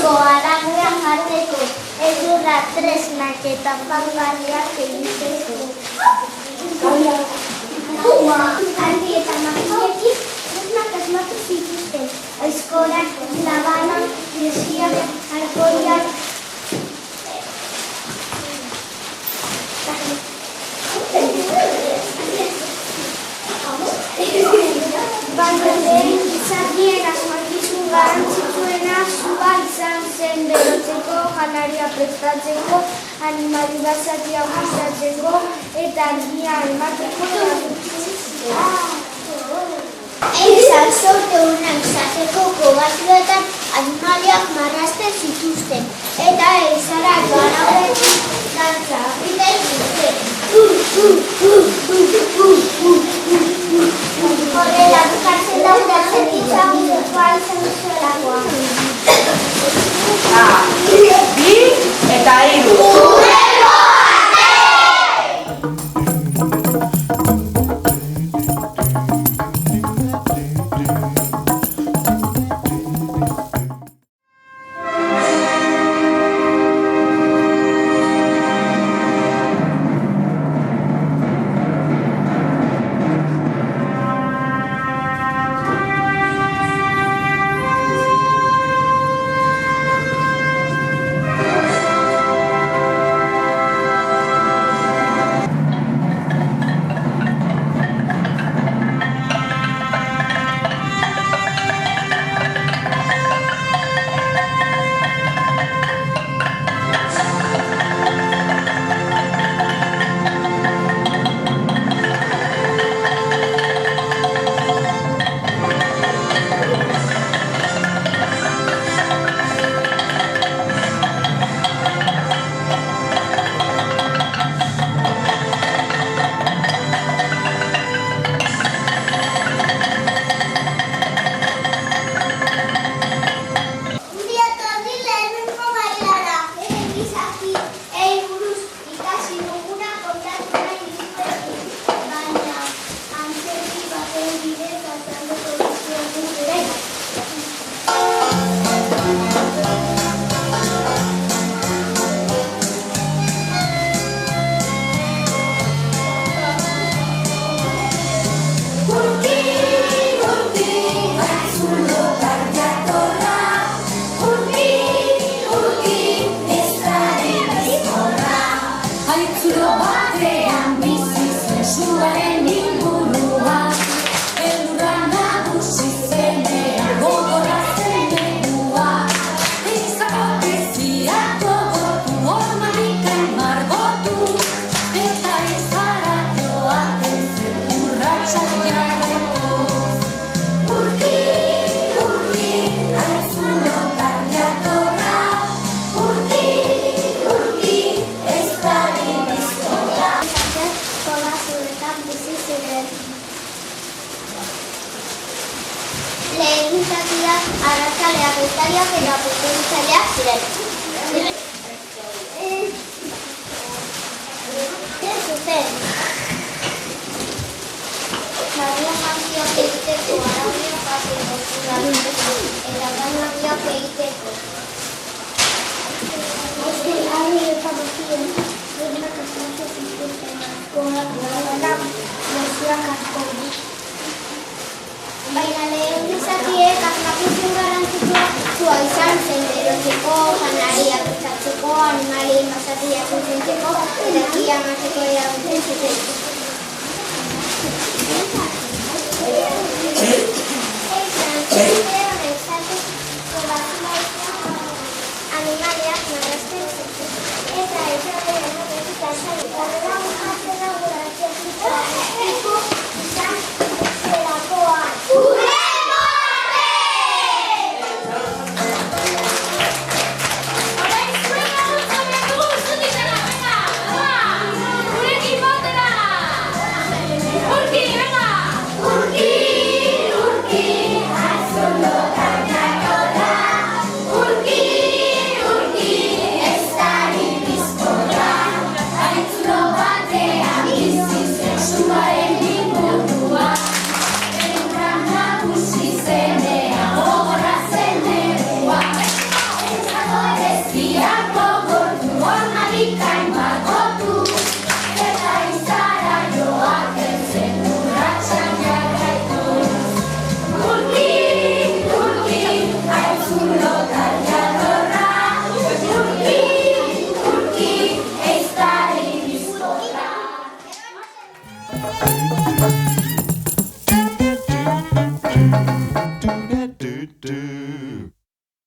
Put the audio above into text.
Goaragunean jartzeko, edurra tresnak eta pangarriak egiteko. Argi eta makinekin tresnak asmatu zituzten. Aizkorak, labana, lesiak, alkoiak. Baina lehen izatien asmakizun garantzituena sua izan zen berotzeko, janaria prestatzeko, animali basatia gustatzeko eta argia emateko laguntzeko. Eizan sorte unak izateko kobazioetan animaliak marrazten zituzten eta eizara joan horrekin dantza egiten zuten. Horrela bukatzen daude zerkitza guzekoa izan zuelakoa. Bi eta hiru. Arratzaleak, bezariak eta potentzialeak ziren. Zuten. Maria magiak egiteko, araudiak bateko, eta magiak egiteko. Ari eta bakien, zurnak asmatzen zituzten, gorak, lesiak asko. Baina lehen izatiek asmakizun garrantzitsua izan zen berotzeko, janaria prestatzeko, animalien basatia zuzentzeko eta kia emateko erabiltzen zuten. Animaliak marrazten zuten. Eta ezagutzen zen horrela bukatzen da guratzen zituzteko izan zelakoan. Thank